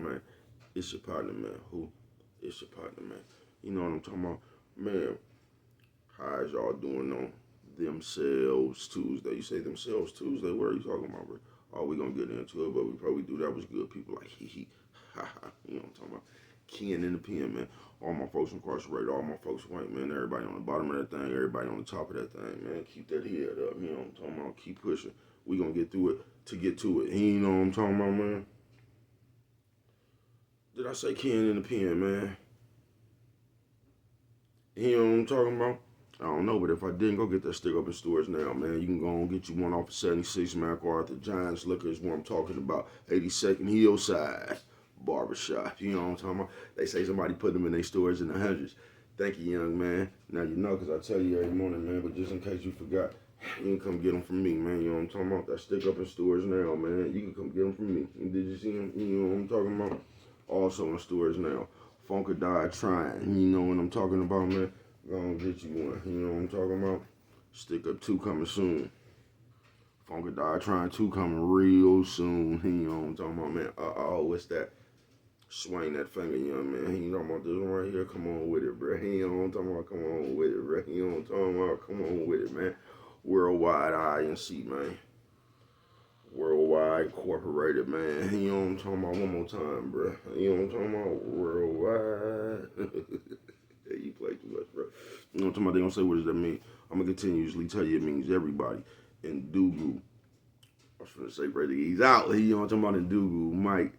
man. It's your partner, man. Who? It's your partner, man. You know what I'm talking about? Man, how is y'all doing on themselves Tuesday? You say themselves Tuesday? What are you talking about, bro? Oh, we gonna get into it, but we probably do that was good. People like hee, ha ha. You know what I'm talking about? Ken in the pen, man. All my folks incarcerated, all my folks white, man. Everybody on the bottom of that thing, everybody on the top of that thing, man. Keep that head up. You know what I'm talking about? Keep pushing. We gonna get through it to get to it. You know what I'm talking about, man? Did I say Ken in the pen, man? You know what I'm talking about? I don't know, but if I didn't, go get that stick up in stores now, man. You can go and get you one off of 76 MacArthur. Giants Liquor is what I'm talking about. 82nd Hillside Barbershop. You know what I'm talking about? They say somebody put them in their stores in the hundreds. Thank you, young man. Now you know, because I tell you every morning, man, but just in case you forgot, you can come get them from me, man. You know what I'm talking about? That stick up in stores now, man. You can come get them from me. Did you see them? You know what I'm talking about? Also in stores now. Funka died trying. You know what I'm talking about, man? Gonna get you one. You know what I'm talking about? Stick up 2 coming soon. Funka died trying 2 coming real soon. You know what I'm talking about, man? What's that? Swing that finger, young man. You know about this one right here? Come on with it, bro. You know what I'm talking about? Come on with it, bro. You know what I'm talking about? Come on with it, man. Worldwide INC, man. Worldwide Incorporated, man. You know what I'm talking about? One more time, bro. You know what I'm talking about? Worldwide. Hey, you play too much, bro. You know what I'm talking about? They gonna say, what does that mean? I'm gonna continuously tell you it means everybody. And Dugu. I was gonna say, brother, he's out. You know what I'm talking about? In Dugu, Mike.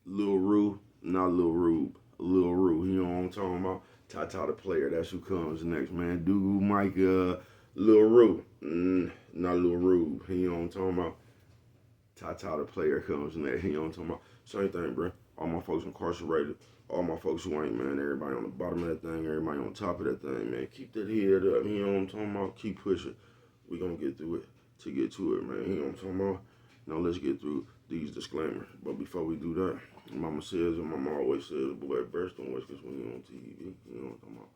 Lil Rue, not Lil Rube. Lil Rue, you know what I'm talking about? Tata the player, that's who comes next, man. Dugu, Mike, Lil Rue. Not Lil Rube, you know what I'm talking about? Tata the player comes next, you know what I'm talking about? Same thing, bro. All my folks incarcerated, all my folks who ain't, man. Everybody on the bottom of that thing, everybody on top of that thing, man. Keep that head up, you know what I'm talking about? Keep pushing. We gonna get through it to get to it, man. You know what I'm talking about? Now let's get through these disclaimers. But before we do that, Mama says, and Mama always says, boy, burst on whiskers when you're on TV. You know what I'm talking about?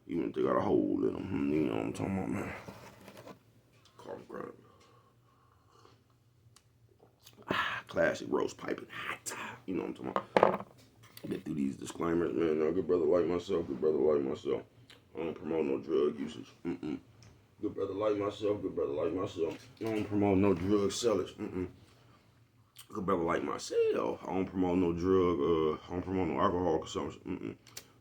Even if they got a hole in them, you know what I'm talking about, man. Carl grind. Classic roast piping. You know what I'm talking about? Get through these disclaimers, man. Now, good brother like myself, good brother like myself. I don't promote no drug usage. Good brother like myself, good brother like myself. I don't promote no drug sellers. Good brother like myself. I don't promote no drug, I don't promote no alcohol consumption.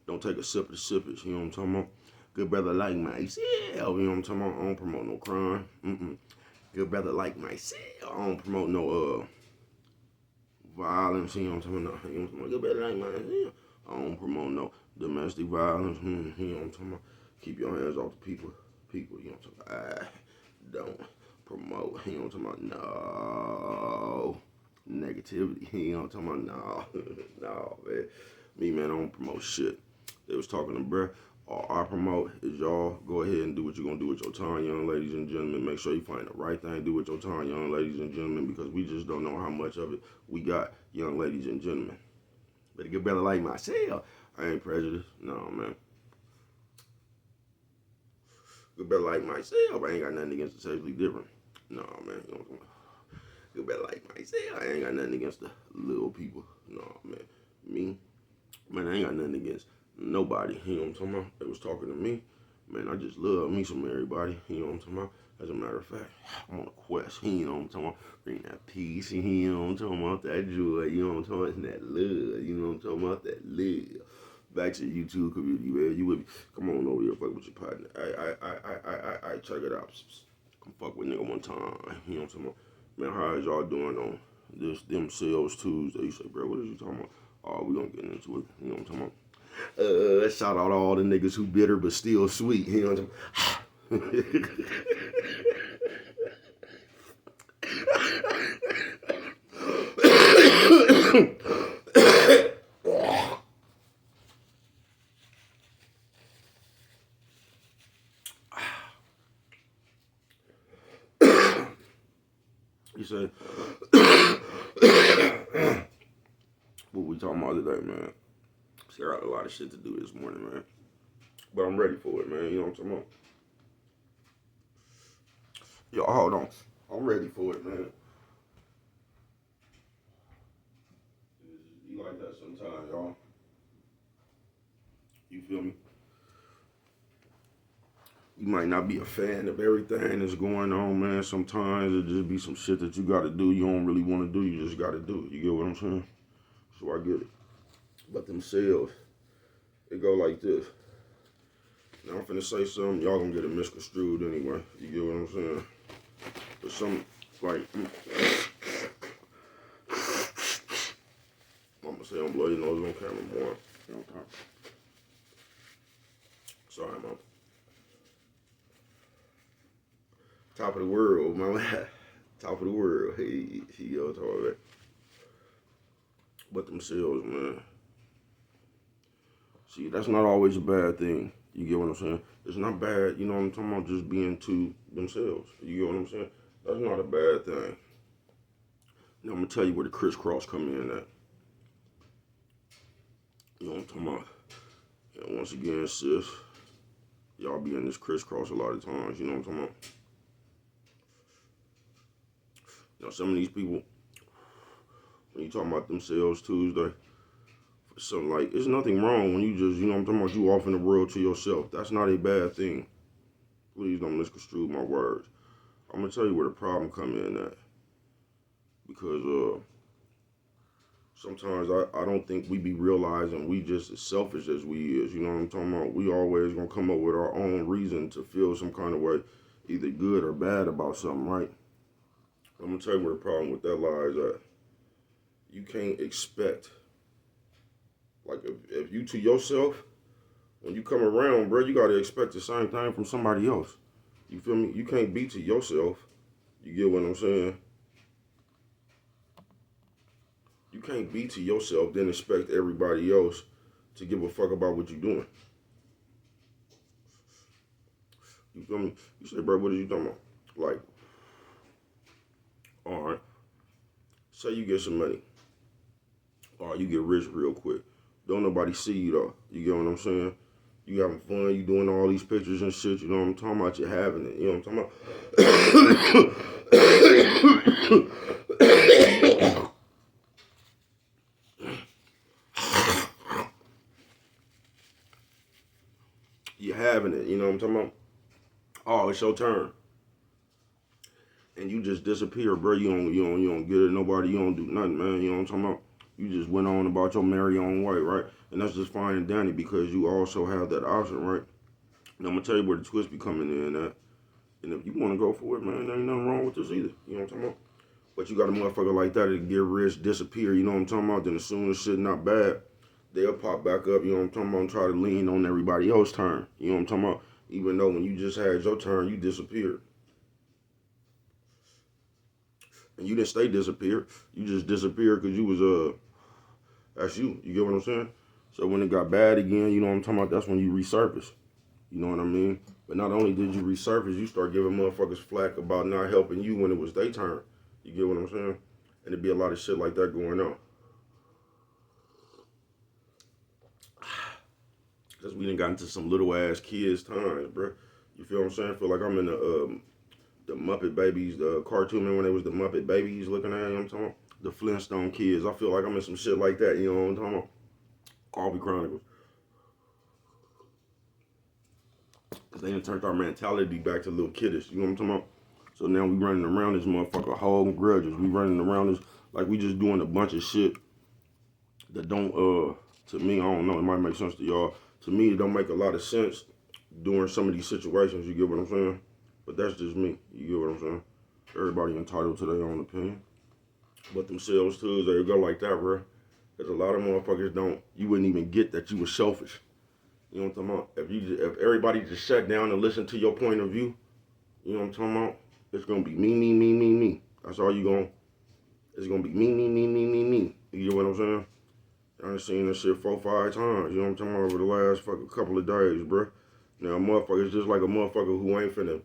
Don't take a sip of the sippage, you know what I'm talking about? Good brother like myself, you know what I'm talking about? I don't promote no crime. Good brother like myself. I don't promote no violence, you know what I'm talking about? You know what I'm talking about? Good brother like myself. I don't promote no domestic violence, you know what I'm talking about? Keep your hands off the people, you know what I'm talking about? Don't promote, you know what I'm talking about? No. Negativity, you know what I'm talking about? No, man. Me, man, I don't promote shit. They was talking to bruh. All I promote is y'all go ahead and do what you're going to do with your time, young ladies and gentlemen. Make sure you find the right thing to do with your time, young ladies and gentlemen, because we just don't know how much of it we got, young ladies and gentlemen. But a good brother like myself, I ain't prejudiced. No, man. Good brother like myself, I ain't got nothing against the sexually different. No, man. You know what I'm talking about? Good brother like myself, I ain't got nothing against the little people. No, man. Me, man, I ain't got nothing against nobody. You know what I'm talking about? They was talking to me. Man, I just love me some everybody. You know what I'm talking about? As a matter of fact, I'm on a quest. You know what I'm talking about? Bring that peace. You know what I'm talking about? That joy. You know what I'm talking about? That love. You know what I'm talking about? That love. Back to the YouTube community, man. You with me? Come on over here, fuck with your partner. I check it out. Come fuck with nigga one time. You know what I'm talking about? Man, how is y'all doing on this themselves Tuesday? You say, bro, what is you talking about? Oh, we gonna get into it. You know what I'm talking about? Shout out to all the niggas who bitter but still sweet. You know what I'm talking about? You say, what we talking about today, man? See, I got a lot of shit to do this morning, man. But I'm ready for it, man. You know what I'm talking about? Yo, hold on. I'm ready for it, man. like that sometimes, y'all. You feel me? You might not be a fan of everything that's going on, man. Sometimes it just be some shit that you gotta do. You don't really want to do. You just gotta do it. You get what I'm saying? So I get it. But themselves, it go like this. Now I'm finna say something. Y'all gonna get it misconstrued anyway. You get what I'm saying? But some, like, I'm gonna say I'm blow your nose on camera more. Sorry, mom. Top of the world, my man. Top of the world. He goes all that. But themselves, man. See, that's not always a bad thing. You get what I'm saying? It's not bad, you know what I'm talking about, just being to themselves. You get what I'm saying? That's not a bad thing. Now I'm gonna tell you where the crisscross come in at. You know what I'm talking about? And once again, sis, y'all be in this crisscross a lot of times, you know what I'm talking about? Now some of these people, when you talking about themselves Tuesday, something like, it's nothing wrong when you just, you know what I'm talking about, you off in the world to yourself. That's not a bad thing. Please don't misconstrue my words. I'm gonna tell you where the problem come in at. Because sometimes I don't think we be realizing we just as selfish as we is. You know what I'm talking about? We always gonna come up with our own reason to feel some kind of way, either good or bad about something, right? I'm gonna tell you where the problem with that lies at. You can't expect, like if you to yourself, when you come around, bro, you gotta expect the same thing from somebody else. You feel me? You can't be to yourself. You get what I'm saying? You can't be to yourself, then expect everybody else to give a fuck about what you're doing. You feel me? You say, bro, what are you talking about? Like, all right, say you get some money. Or you get rich real quick. Don't nobody see you though. You get what I'm saying? You having fun, you doing all these pictures and shit, you know what I'm talking about? You're having it, you know what I'm talking about? You're having it, you know what I'm talking about? Oh, it's your turn. And you just disappear, bro. You don't get it, nobody, you don't do nothing, man. You know what I'm talking about? You just went on about your merry own way, right? And that's just fine and dandy because you also have that option, right? And I'm gonna tell you where the twist be coming in at. And if you wanna go for it, man, there ain't nothing wrong with this either. You know what I'm talking about? But you got a motherfucker like that that get rich, disappear, you know what I'm talking about? Then as soon as shit not bad, they'll pop back up, you know what I'm talking about, and try to lean on everybody else's turn. You know what I'm talking about? Even though when you just had your turn, you disappeared. And you didn't stay disappeared. You just disappeared because you was, that's you. You get what I'm saying? So when it got bad again, you know what I'm talking about, that's when you resurface. You know what I mean? But not only did you resurface, you start giving motherfuckers flack about not helping you when it was their turn. You get what I'm saying? And there'd be a lot of shit like that going on. Because we done got into some little ass kids times, bro. You feel what I'm saying? I feel like I'm in the Muppet Babies, the cartoon when it was the Muppet Babies looking at, you know what I'm talking about? The Flintstone kids. I feel like I'm in some shit like that, you know what I'm talking about? Coffee Chronicles. Because they done turned our mentality back to little kiddish, you know what I'm talking about? So now we running around this motherfucker holding grudges. We running around this like we just doing a bunch of shit that don't, to me, I don't know, it might make sense to y'all. To me, it don't make a lot of sense during some of these situations, you get what I'm saying? But that's just me, you get what I'm saying? Everybody entitled to their own opinion. But themselves too, they go like that, bro. Because a lot of motherfuckers don't, you wouldn't even get that you were selfish. You know what I'm talking about? If everybody just sat down and listened to your point of view, you know what I'm talking about? It's gonna be me, me, me, me, me. That's all you gonna. It's gonna be me, me, me, me, me, me. You get what I'm saying? I done seen this shit 4-5 times. You know what I'm talking about over the last fucking couple of days, bro. Now, motherfuckers just like a motherfucker who ain't finna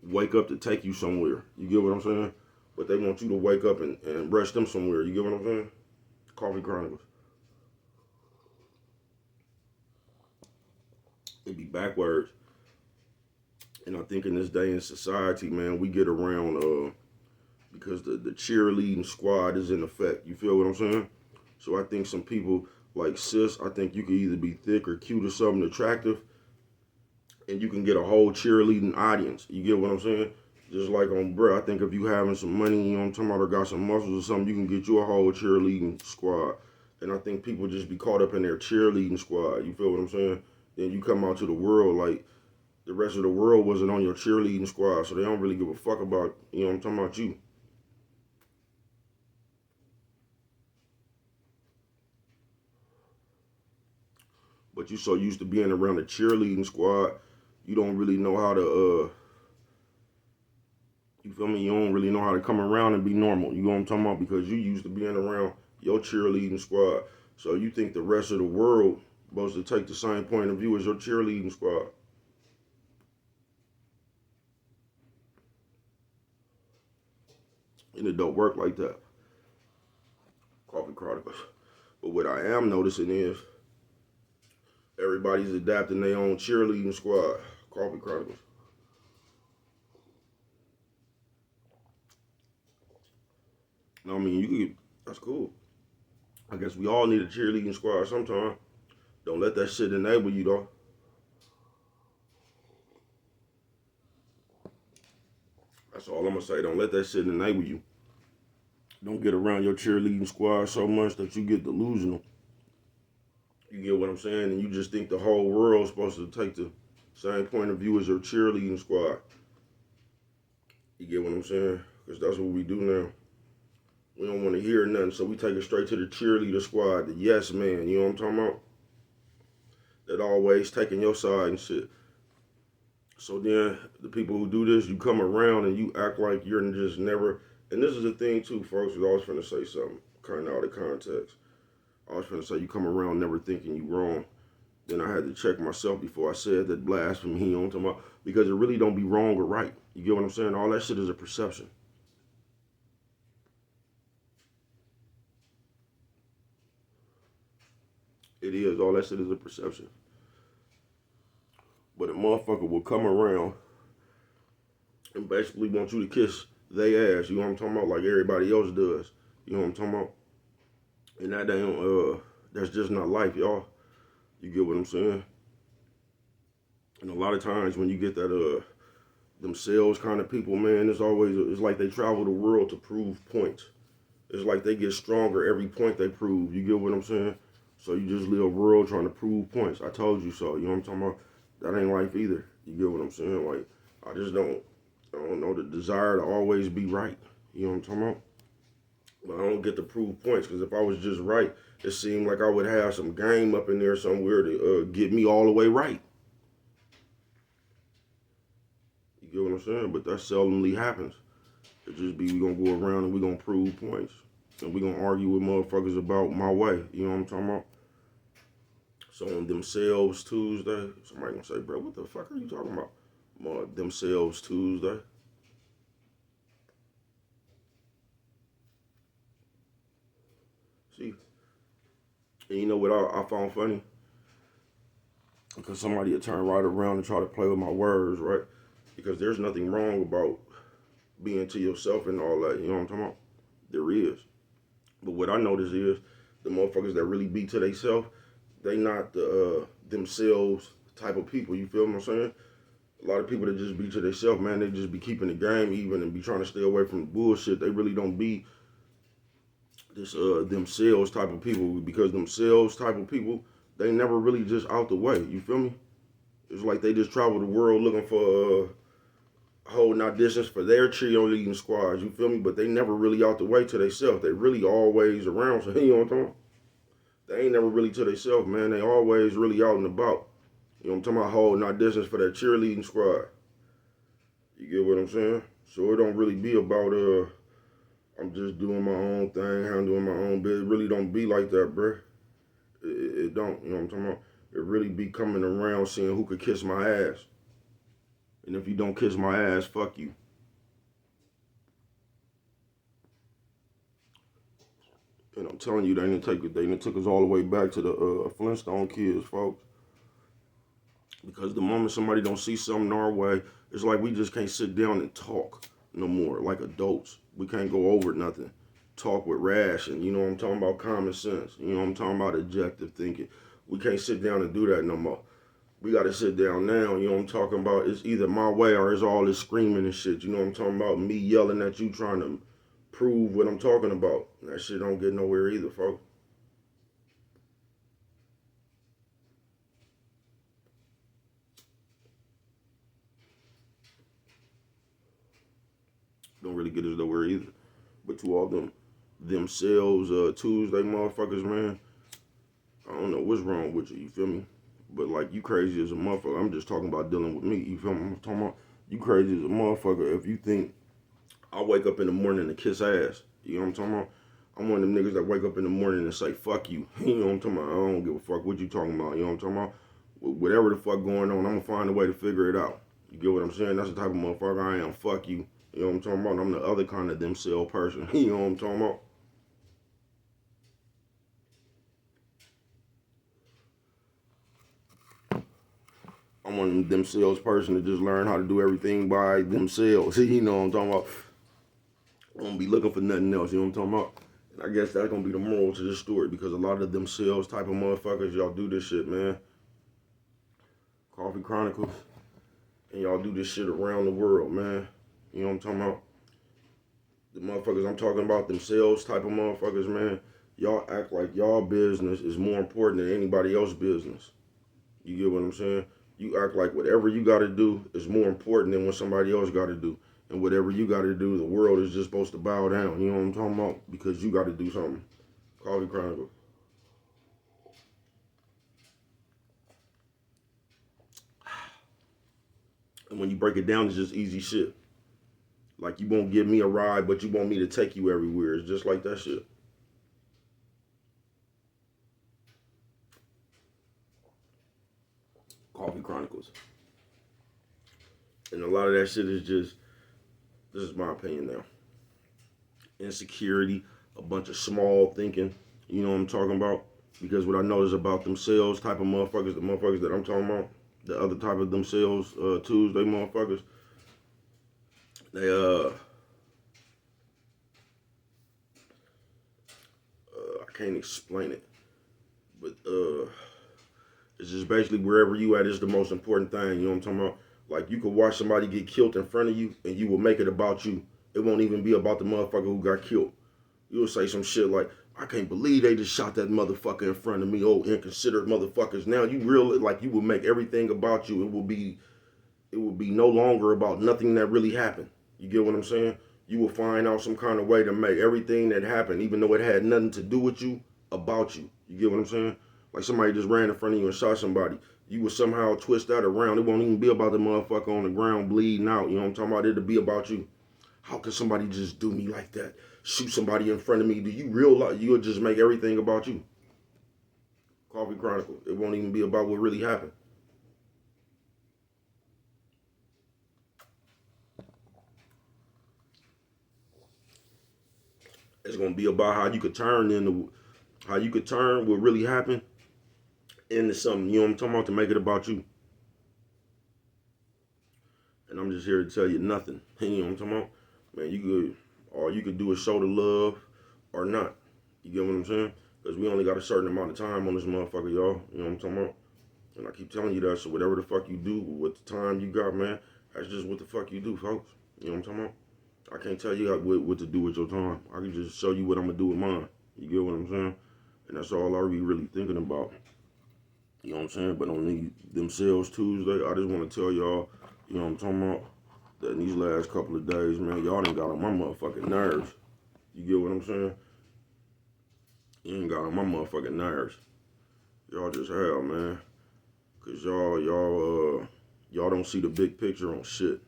wake up to take you somewhere. You get what I'm saying? But they want you to wake up and brush them somewhere. You get what I'm saying? Coffee Chronicles. It be backwards. And I think in this day in society, man, we get around because the cheerleading squad is in effect. You feel what I'm saying? So I think some people like sis, I think you can either be thick or cute or something attractive, and you can get a whole cheerleading audience. You get what I'm saying? Just like on bruh, I think if you having some money, you know what I'm talking about, or got some muscles or something, you can get you a whole cheerleading squad. And I think people just be caught up in their cheerleading squad. You feel what I'm saying? Then you come out to the world like the rest of the world wasn't on your cheerleading squad, so they don't really give a fuck about, you know what I'm talking about, you. But you so used to being around the cheerleading squad, you don't really know how to you feel me? You don't really know how to come around and be normal. You know what I'm talking about? Because you used to being around your cheerleading squad. So you think the rest of the world supposed to take the same point of view as your cheerleading squad. And it don't work like that. Coffee chronicles. But what I am noticing is everybody's adapting their own cheerleading squad. Coffee chronicles. I mean, you could, that's cool. I guess we all need a cheerleading squad sometime. Don't let that shit enable you though. That's all I'm gonna say. Don't let that shit enable you. Don't get around your cheerleading squad so much that you get delusional. You get what I'm saying? And you just think the whole world's supposed to take the same point of view as your cheerleading squad. You get what I'm saying? Because that's what we do now. We don't want to hear nothing, so we take it straight to the cheerleader squad, the yes man. You know what I'm talking about? That always taking your side and shit. So then the people who do this, you come around and you act like you're just never. And this is the thing too, folks. I was finna say something kind of out of context. I was finna say you come around never thinking you wrong. Then I had to check myself before I said that blasphemy. You know what I'm talking about? Because it really don't be wrong or right. You get what I'm saying? All that shit is a perception. It is. All that shit is a perception. But a motherfucker will come around and basically want you to kiss they ass. You know what I'm talking about? Like everybody else does. You know what I'm talking about? And that ain't that's just not life, y'all. You get what I'm saying? And a lot of times when you get that themselves kind of people, man, it's like they travel the world to prove points. It's like they get stronger every point they prove. You get what I'm saying? So you just live world trying to prove points. I told you so. You know what I'm talking about? That ain't life either. You get what I'm saying? Like I don't know the desire to always be right. You know what I'm talking about? But I don't get to prove points because if I was just right, it seemed like I would have some game up in there somewhere to get me all the way right. You get what I'm saying? But that seldomly happens. It just be we gonna go around and we gonna prove points. And we gonna argue with motherfuckers about my way. You know what I'm talking about? So on themselves Tuesday, somebody gonna say, bro, what the fuck are you talking about? Themselves Tuesday. See? And you know what I found funny? Because somebody would turn right around and try to play with my words, right? Because there's nothing wrong about being to yourself and all that. You know what I'm talking about? There is. But what I notice is the motherfuckers that really be to themselves, they not the themselves type of people. You feel what I'm saying? A lot of people that just be to themselves, man, they just be keeping the game even and be trying to stay away from the bullshit. They really don't be this themselves type of people because themselves type of people, they never really just out the way. You feel me? It's like they just travel the world looking for holding auditions for their cheerleading squads. You feel me? But they never really out the way to themselves. They really always around. So you know what I'm talking about? They ain't never really to themselves, man. They always really out and about. You know what I'm talking about? Holding auditions for that cheerleading squad. You get what I'm saying? So it don't really be about I'm just doing my own thing, I'm doing my own business. It really don't be like that, bruh. It don't, you know what I'm talking about? It really be coming around seeing who could kiss my ass. And if you don't kiss my ass, fuck you. And I'm telling you, they didn't took us all the way back to the Flintstone kids, folks. Because the moment somebody don't see something our way, it's like we just can't sit down and talk no more like adults. We can't go over nothing. talk with ration. You know what I'm talking about? Common sense. You know what I'm talking about? Objective thinking. We can't sit down and do that no more. We got to sit down now. You know what I'm talking about? It's either my way or it's all this screaming and shit. You know what I'm talking about? Me yelling at you trying to prove what I'm talking about. That shit don't get nowhere either, folks. Don't really get us nowhere either. But to all themselves, Tuesday motherfuckers, man, I don't know what's wrong with you, you feel me? But like, you crazy as a motherfucker. I'm just talking about dealing with me, you feel me? I'm talking about you crazy as a motherfucker if you think I wake up in the morning to kiss ass. You know what I'm talking about? I'm one of them niggas that wake up in the morning and say, fuck you. You know what I'm talking about? I don't give a fuck what you talking about. You know what I'm talking about? Whatever the fuck going on, I'm gonna find a way to figure it out. You get what I'm saying? That's the type of motherfucker I am. Fuck you. You know what I'm talking about? I'm the other kind of themselves person. You know what I'm talking about? I'm one of them themselves person to just learn how to do everything by themselves. You know what I'm talking about? I don't be looking for nothing else. You know what I'm talking about? And I guess that's gonna be the moral to this story because a lot of themselves type of motherfuckers, y'all do this shit, man. Coffee Chronicles. And y'all do this shit around the world, man. You know what I'm talking about? The motherfuckers I'm talking about, themselves type of motherfuckers, man. Y'all act like y'all business is more important than anybody else's business. You get what I'm saying? You act like whatever you got to do is more important than what somebody else got to do. And whatever you got to do, the world is just supposed to bow down. You know what I'm talking about? Because you got to do something. Coffee Chronicles. And when you break it down, it's just easy shit. Like, you won't give me a ride, but you want me to take you everywhere. It's just like that shit. Coffee Chronicles. And a lot of that shit is just, this is my opinion now. Insecurity, a bunch of small thinking. You know what I'm talking about? Because what I notice about themselves type of motherfuckers, the motherfuckers that I'm talking about, the other type of themselves, Tuesday motherfuckers, they, I can't explain it. But, it's just basically wherever you at is the most important thing. You know what I'm talking about? Like, you could watch somebody get killed in front of you and you will make it about you. It won't even be about the motherfucker who got killed. You'll say some shit like, I can't believe they just shot that motherfucker in front of me. Oh, inconsiderate motherfuckers. Now you really, like, you will make everything about you. It will be no longer about nothing that really happened. You get what I'm saying? You will find out some kind of way to make everything that happened, even though it had nothing to do with you, about you. You get what I'm saying? Like, somebody just ran in front of you and shot somebody. You will somehow twist that around. It won't even be about the motherfucker on the ground bleeding out. You know what I'm talking about? It'll be about you. How can somebody just do me like that? Shoot somebody in front of me? Do you realize you'll just make everything about you? Coffee Chronicle. It won't even be about what really happened. It's gonna be about how you could turn what really happened into something. You know what I'm talking about? To make it about you. And I'm just here to tell you nothing. You know what I'm talking about? Man, all you could do is show the love or not. You get what I'm saying? Because we only got a certain amount of time on this motherfucker, y'all. You know what I'm talking about? And I keep telling you that, so whatever the fuck you do with the time you got, man, that's just what the fuck you do, folks. You know what I'm talking about? I can't tell you what to do with your time. I can just show you what I'm going to do with mine. You get what I'm saying? And that's all I be really thinking about. You know what I'm saying? But on themselves Tuesday, I just want to tell y'all, you know what I'm talking about, that in these last couple of days, man, y'all done got on my motherfucking nerves. You get what I'm saying? You ain't got on my motherfucking nerves. Y'all just have, man. Cause y'all don't see the big picture on shit.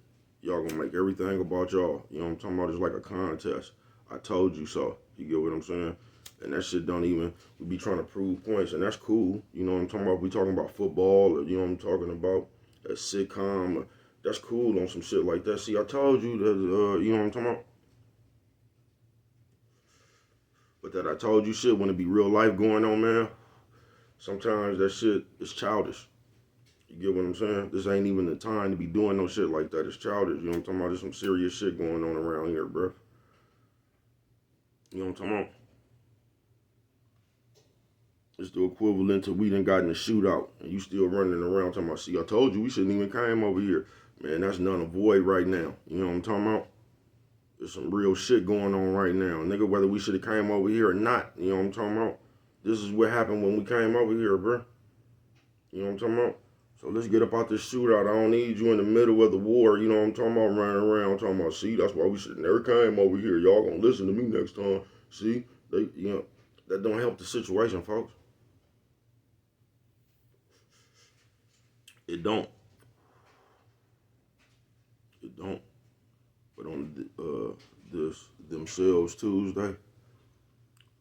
Y'all gonna make everything about y'all. You know what I'm talking about? It's like a contest. I told you so. You get what I'm saying? And that shit don't even, we be trying to prove points, and that's cool. You know what I'm talking about? We talking about football, or you know what I'm talking about? A sitcom, that's cool on some shit like that. See, I told you that, you know what I'm talking about? But that I told you shit when it be real life going on, man. Sometimes that shit is childish. You get what I'm saying? This ain't even the time to be doing no shit like that. It's childish. You know what I'm talking about? There's some serious shit going on around here, bruh. You know what I'm talking about? It's the equivalent to we done got in a shootout and you still running around talking about, see, I told you we shouldn't even came over here. Man, that's none of void right now. You know what I'm talking about? There's some real shit going on right now. Nigga, whether we should have came over here or not, you know what I'm talking about? This is what happened when we came over here, bro. You know what I'm talking about? So let's get up out this shootout. I don't need you in the middle of the war, you know what I'm talking about, running around talking about, see, that's why we should never came over here. Y'all gonna listen to me next time. See? That don't help the situation, folks. It don't. It don't. But on this themselves Tuesday,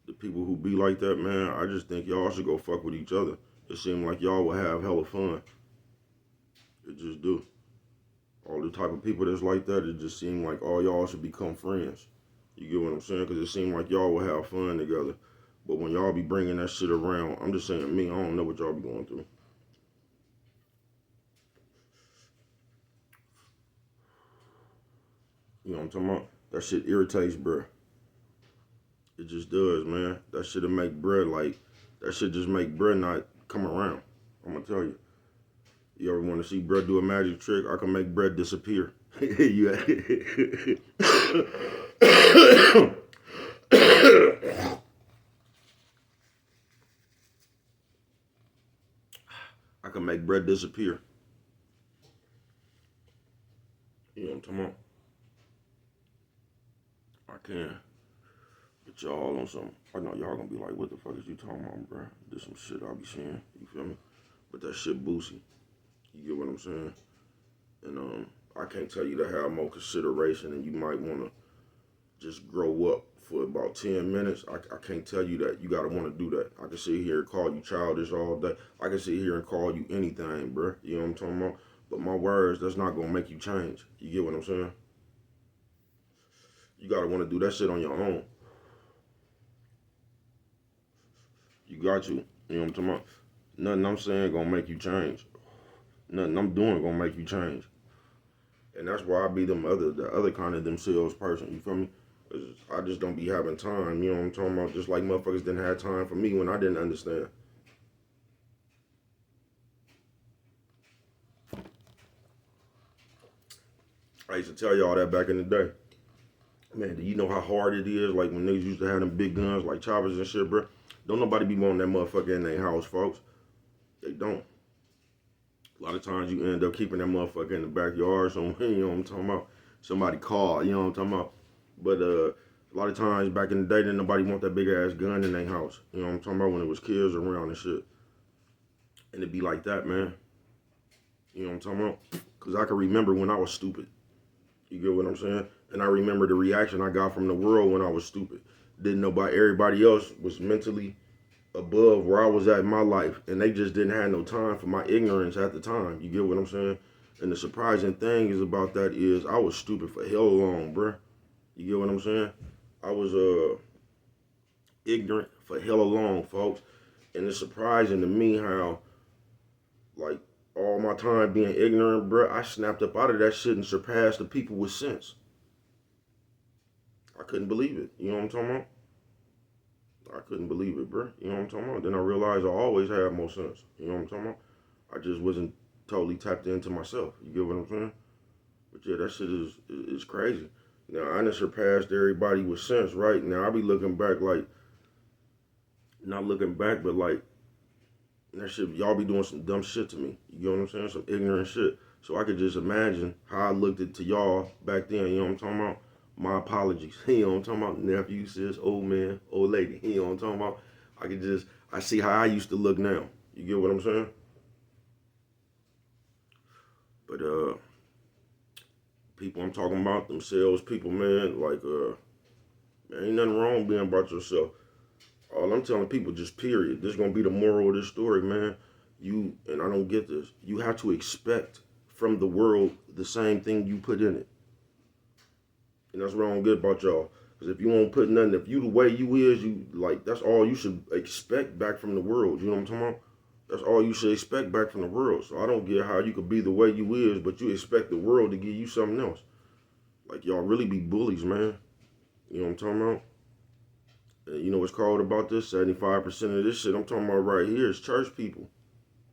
the people who be like that, man, I just think y'all should go fuck with each other. It seems like y'all will have hella fun. It just do. All the type of people that's like that, it just seems like all y'all should become friends. You get what I'm saying? Because it seems like y'all will have fun together. But when y'all be bringing that shit around, I'm just saying, me, I don't know what y'all be going through. You know what I'm talking about? That shit irritates, bruh. It just does, man. That shit'll make bread that shit just make bread not come around. I'm gonna tell you. You ever want to see bread do a magic trick? I can make bread disappear. You I can make bread disappear. You know what I'm talking about? I can. Get y'all on some. I know y'all gonna be like, what the fuck is you talking about, bro? There's some shit I'll be seeing. You feel me? But that shit boosie. You get what I'm saying? And I can't tell you to have more consideration, and you might want to just grow up for about 10 minutes. I can't tell you that. You gotta want to do that. I can sit here and call you childish all day. I can sit here and call you anything, bro. You know what I'm talking about? But my words, that's not gonna make you change. You get what I'm saying? You gotta want to do that shit on your own. You got you. You know what I'm talking about? Nothing I'm saying gonna make you change. Nothing I'm doing gonna make you change. And that's why I be the other kind of themselves person. You feel me? 'Cause I just don't be having time. You know what I'm talking about? Just like motherfuckers didn't have time for me when I didn't understand. I used to tell y'all that back in the day. Man, do you know how hard it is? Like when niggas used to have them big guns like choppers and shit, bro. Don't nobody be wanting that motherfucker in their house, folks. They don't. A lot of times you end up keeping that motherfucker in the backyard. So you know what I'm talking about. Somebody call, you know what I'm talking about. But a lot of times back in the day, didn't nobody want that big ass gun in their house. You know what I'm talking about, when it was kids around and shit. And it'd be like that, man. You know what I'm talking about? Because I can remember when I was stupid. You get what I'm saying? And I remember the reaction I got from the world when I was stupid. Didn't nobody, everybody else was mentally above where I was at in my life. And they just didn't have no time for my ignorance at the time. You get what I'm saying? And the surprising thing is about that is I was stupid for hell long, bruh. You get what I'm saying? I was ignorant for hella long, folks. And it's surprising to me how, like, all my time being ignorant, bruh, I snapped up out of that shit and surpassed the people with sense. I couldn't believe it. You know what I'm talking about? I couldn't believe it, bruh. You know what I'm talking about? Then I realized I always had more sense. You know what I'm talking about? I just wasn't totally tapped into myself. You get what I'm saying? But yeah, that shit is crazy. Now, I done surpassed everybody with sense, right? Now, I be looking back like, not looking back, but like, that shit, y'all be doing some dumb shit to me. You get what I'm saying? Some ignorant shit. So I could just imagine how I looked at to y'all back then. You know what I'm talking about? My apologies. You know what I'm talking about? Nephew, sis, old man, old lady. You know what I'm talking about? I see how I used to look now. You get what I'm saying? But people I'm talking about, themselves, people, man, like, man, ain't nothing wrong being about yourself. All I'm telling people, just period. This is gonna be the moral of this story, man. And I don't get this. You have to expect from the world the same thing you put in it. And that's what I don't get about y'all. Because if you won't put nothing, if you the way you is, you like, that's all you should expect back from the world. You know what I'm talking about? That's all you should expect back from the world. So I don't get how you could be the way you is, but you expect the world to give you something else. Like, y'all really be bullies, man. You know what I'm talking about? You know what's called about this? 75% of this shit I'm talking about right here is church people.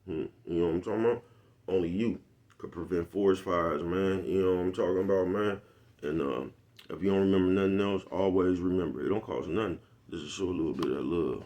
You know what I'm talking about? Only you could prevent forest fires, man. You know what I'm talking about, man? And if you don't remember nothing else, always remember, it don't cost nothing. Just to show a little bit of love.